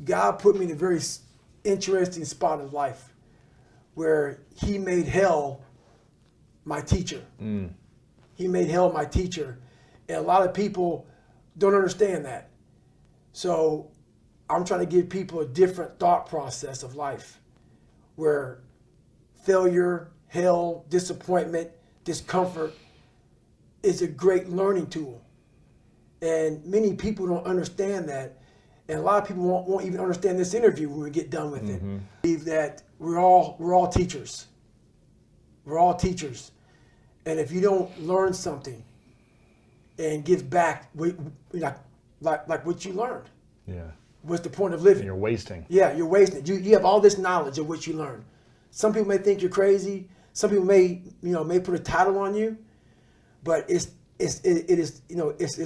God put me in a very interesting spot in life where he made hell my teacher. He made hell my teacher. And a lot of people don't understand that. So I'm trying to give people a different thought process of life where failure, hell, disappointment, discomfort is a great learning tool. And many people don't understand that. And a lot of people won't even understand this interview when we get done with it. I believe that we're all teachers. We're all teachers. And if you don't learn something and give back like what you learned, what's the point of living? And you're wasting. Yeah, you're wasting it. You have all this knowledge of what you learned. Some people may think you're crazy. Some people may put a title on you, but it is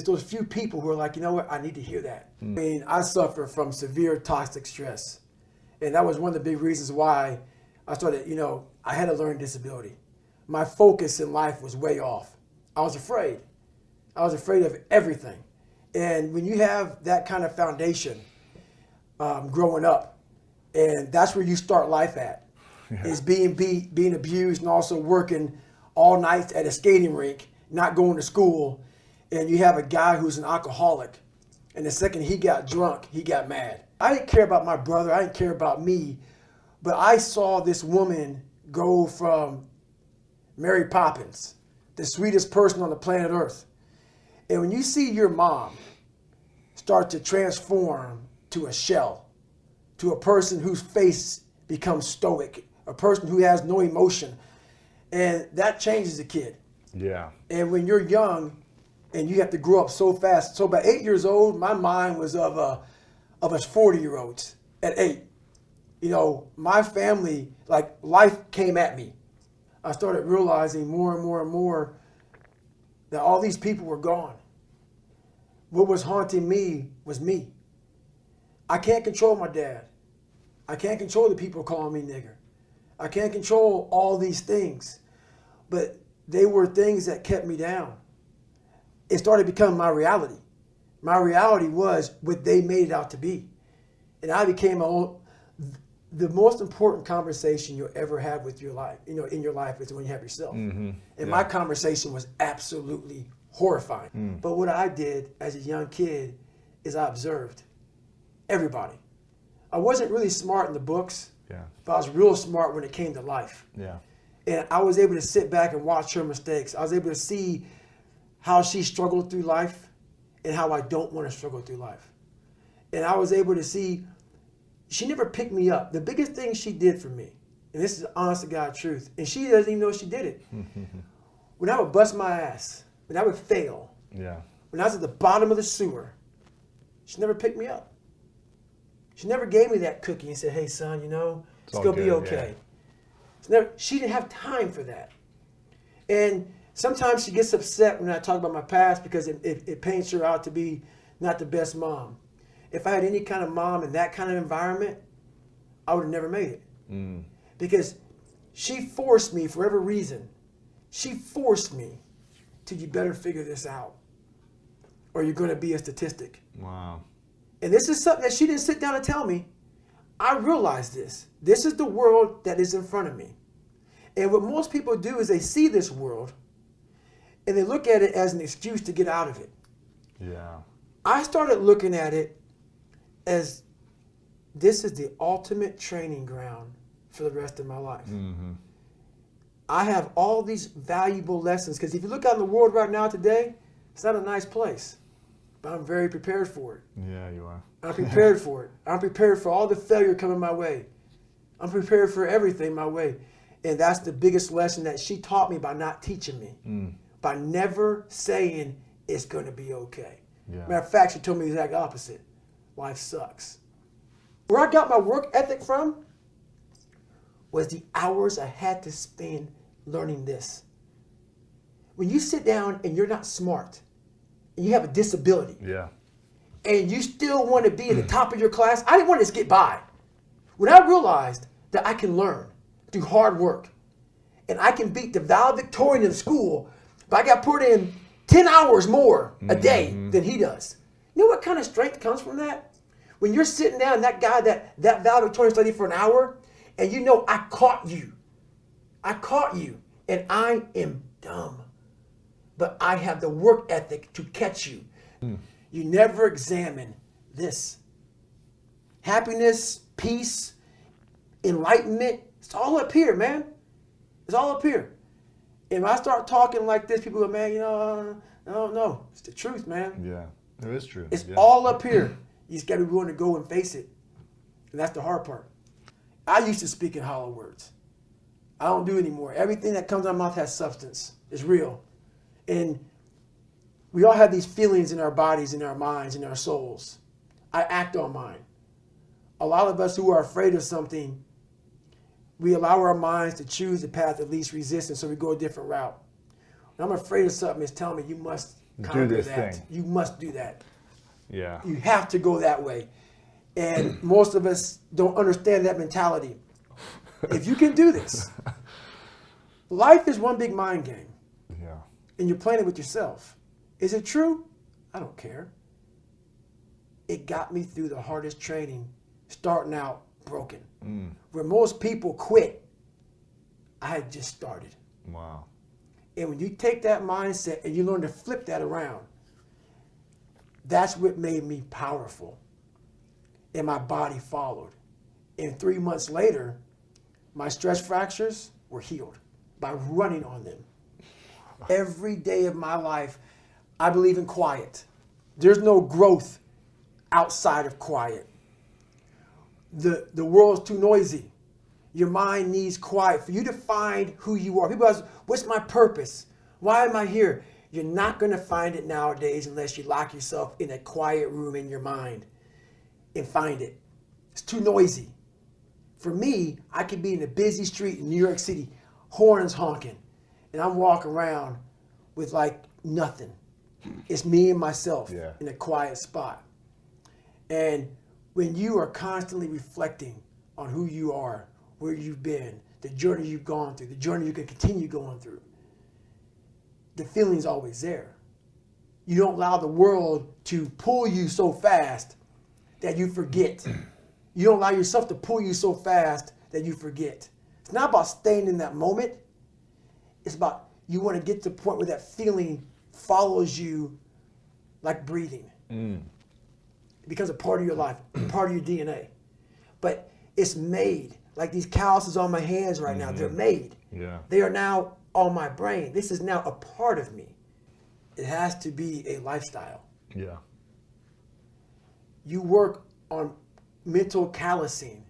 those few people who are like, you know what, I need to hear that. I mean, I suffer from severe toxic stress, and that was one of the big reasons why I started. I had a learning disability. My focus in life was way off. I was afraid. I was afraid of everything, and when you have that kind of foundation, growing up, and that's where you start life at. Is being abused and also working all night at a skating rink, not going to school, and you have a guy who's an alcoholic, and the second he got drunk, he got mad. I didn't care about my brother, I didn't care about me, but I saw this woman go from Mary Poppins, the sweetest person on the planet Earth. And when you see your mom start to transform to a shell, to a person whose face becomes stoic, a person who has no emotion, and that changes a kid. Yeah. And when you're young and you have to grow up so fast. So by 8 years old, my mind was of us 40-year-olds at 8. My family, like, life came at me. I started realizing more and more and more that all these people were gone. What was haunting me was me. I can't control my dad. I can't control the people calling me nigger. I can't control all these things, but they were things that kept me down. It started becoming my reality. My reality was what they made it out to be. And I became the most important conversation you'll ever have with your life, in your life, is when you have yourself. And my conversation was absolutely horrifying. But what I did as a young kid is I observed everybody. I wasn't really smart in the books, but I was real smart when it came to life. And I was able to sit back and watch her mistakes. I was able to see how she struggled through life and how I don't want to struggle through life. And I was able to see she never picked me up. The biggest thing she did for me, and this is honest to God truth, and she doesn't even know she did it. When I would bust my ass, when I would fail, when I was at the bottom of the sewer, she never picked me up. She never gave me that cookie and said, hey, son, it's going to be okay. She didn't have time for that. And sometimes she gets upset when I talk about my past because it paints her out to be not the best mom. If I had any kind of mom in that kind of environment, I would have never made it. Because she forced me, for every reason, she forced me to, you better figure this out or you're going to be a statistic. Wow. And this is something that she didn't sit down and tell me. I realized this. This is the world that is in front of me. And what most people do is they see this world and they look at it as an excuse to get out of it. I started looking at it as this is the ultimate training ground for the rest of my life. I have all these valuable lessons, because if you look out in the world right now today, it's not a nice place. But I'm very prepared for it. Yeah, you are. I'm prepared for it. I'm prepared for all the failure coming my way. I'm prepared for everything my way. And that's the biggest lesson that she taught me by not teaching me. By never saying it's going to be okay. Matter of fact, she told me the exact opposite. Life sucks. Where I got my work ethic from was the hours I had to spend learning this. When you sit down and you're not smart, and you have a disability, and you still want to be at the top of your class, I didn't want to just get by. When I realized that I can learn through hard work, and I can beat the valedictorian in school, but I got put in 10 hours more a day than he does. You know what kind of strength comes from that? When you're sitting down, that guy that valedictorian studied for an hour, and you know I caught you. I caught you, and I am dumb. But I have the work ethic to catch you. You never examine this. Happiness, peace, enlightenment, it's all up here, man. It's all up here. And when I start talking like this, people go, man, you know, no. It's the truth, man. Yeah, it is true. It's all up here. You just got to be willing to go and face it. And that's the hard part. I used to speak in hollow words. I don't do it anymore. Everything that comes out of my mouth has substance. It's real. And we all have these feelings in our bodies, in our minds, in our souls. I act on mine. A lot of us who are afraid of something, we allow our minds to choose the path of least resistance, so we go a different route. When I'm afraid of something, it's telling me you must conquer that. Thing. You must do that. Yeah. You have to go that way. And most of us don't understand that mentality. If you can do this, life is one big mind game. Yeah. And you're playing it with yourself. Is it true? I don't care. It got me through the hardest training, starting out broken. Where most people quit, I had just started. Wow. And when you take that mindset and you learn to flip that around, that's what made me powerful. And my body followed. And 3 months later, my stress fractures were healed by running on them. Every day of my life, I believe in quiet. There's no growth outside of quiet. The world's too noisy. Your mind needs quiet. For you to find who you are. People ask, what's my purpose? Why am I here? You're not going to find it nowadays unless you lock yourself in a quiet room in your mind and find it. It's too noisy. For me, I could be in a busy street in New York City, horns honking, and I'm walking around with like nothing. It's me and myself in a quiet spot. And when you are constantly reflecting on who you are, where you've been, the journey you've gone through, the journey you can continue going through, the feeling's always there. You don't allow the world to pull you so fast that you forget. You don't allow yourself to pull you so fast that you forget. It's not about staying in that moment. It's about you want to get to the point where that feeling follows you like breathing. It becomes a part of your life, part of your DNA. But it's made. Like these calluses on my hands right now, they're made. Yeah. They are now on my brain. This is now a part of me. It has to be a lifestyle. Yeah. You work on mental callousing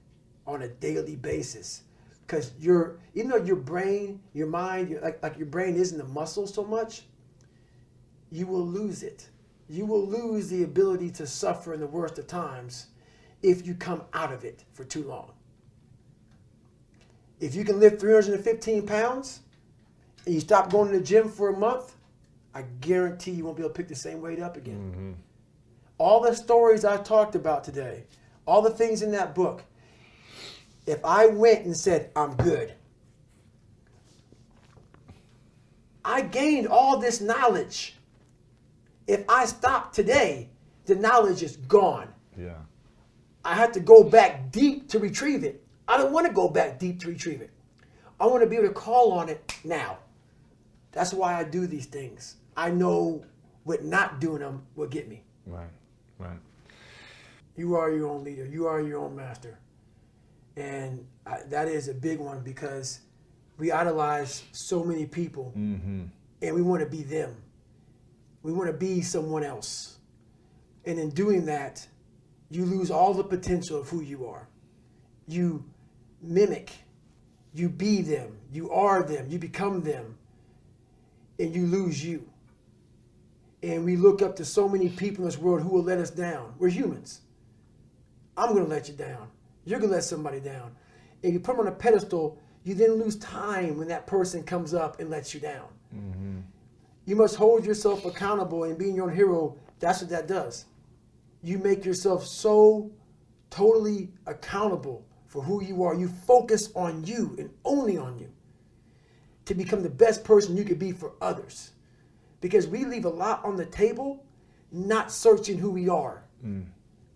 on a daily basis. Because even though your brain, your mind, like your brain isn't a muscle so much, you will lose it. You will lose the ability to suffer in the worst of times if you come out of it for too long. If you can lift 315 pounds and you stop going to the gym for a month, I guarantee you won't be able to pick the same weight up again. All the stories I talked about today, all the things in that book, if I went and said, I'm good, I gained all this knowledge. If I stop today, the knowledge is gone. Yeah. I have to go back deep to retrieve it. I don't want to go back deep to retrieve it. I want to be able to call on it now. That's why I do these things. I know what not doing them will get me. Right, right. You are your own leader. You are your own master. And that is a big one because we idolize so many people and we want to be them. We want to be someone else. And in doing that, you lose all the potential of who you are. You mimic, you be them, you are them, you become them, and you lose you. And we look up to so many people in this world who will let us down. We're humans. I'm going to let you down. You're going to let somebody down. And you put them on a pedestal, you then lose time when that person comes up and lets you down. You must hold yourself accountable, and being your own hero, that's what that does. You make yourself so totally accountable for who you are. You focus on you and only on you to become the best person you could be for others. Because we leave a lot on the table not searching who we are.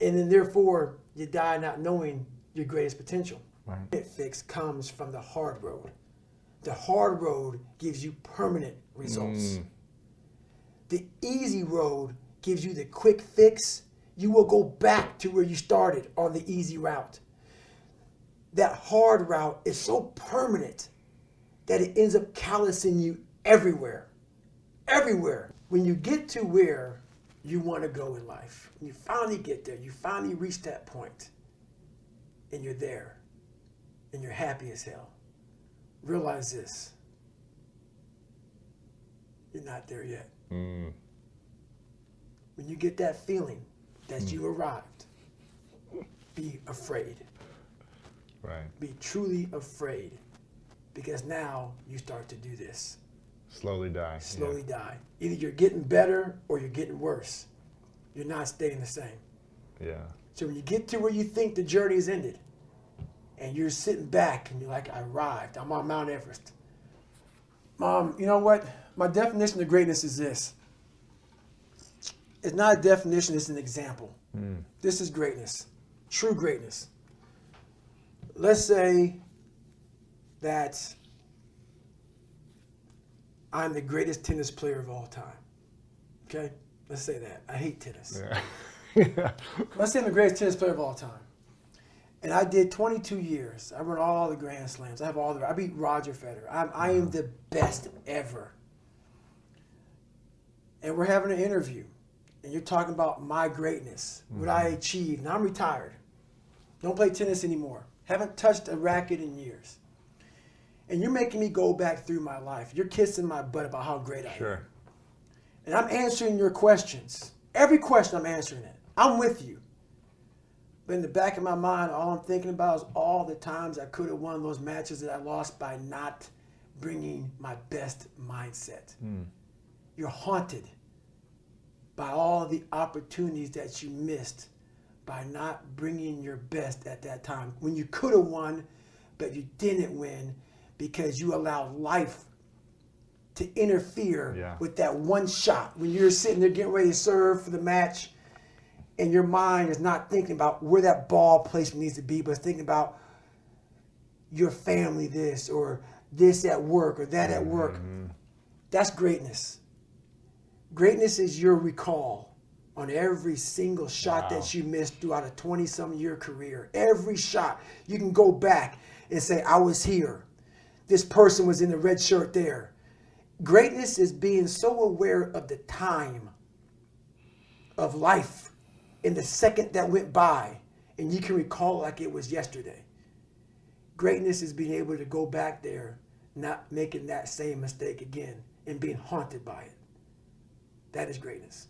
And then therefore, you die not knowing your greatest potential. Right. Permanent fix comes from the hard road. The hard road gives you permanent results. The easy road gives you the quick fix. You will go back to where you started on the easy route. That hard route is so permanent that it ends up callousing you everywhere. Everywhere. When you get to where you want to go in life, when you finally get there, you finally reach that point, and you're there, and you're happy as hell. Realize this. You're not there yet. When you get that feeling that you arrived, be afraid. Right. Be truly afraid, because now you start to do this. Slowly die. Slowly die. Either you're getting better or you're getting worse. You're not staying the same. Yeah. So when you get to where you think the journey is ended, and you're sitting back and you're like, I arrived, I'm on Mount Everest. Mom, you know what? My definition of greatness is this. It's not a definition, it's an example. This is greatness, true greatness. Let's say that I'm the greatest tennis player of all time. Okay? Let's say that. I hate tennis. Yeah. Let's say I'm the greatest tennis player of all time. And I did 22 years. I won all the Grand Slams. I beat Roger Federer. I am the best ever. And we're having an interview. And you're talking about my greatness, what I achieved. Now I'm retired. Don't play tennis anymore. Haven't touched a racket in years. And you're making me go back through my life. You're kissing my butt about how great I am. Sure. And I'm answering your questions. Every question I'm answering it. I'm with you. But in the back of my mind, all I'm thinking about is all the times I could have won those matches that I lost by not bringing my best mindset. You're haunted by all the opportunities that you missed by not bringing your best at that time. When you could have won, but you didn't win because you allowed life to interfere with that one shot. When you're sitting there getting ready to serve for the match, and your mind is not thinking about where that ball placement needs to be, but it's thinking about your family this, or this at work, or that at work. That's greatness. Greatness is your recall on every single shot that you missed throughout a 20-some year career. Every shot, you can go back and say, I was here. This person was in the red shirt there. Greatness is being so aware of the time of life in the second that went by, and you can recall it like it was yesterday. Greatness is being able to go back there, not making that same mistake again, and being haunted by it. That is greatness.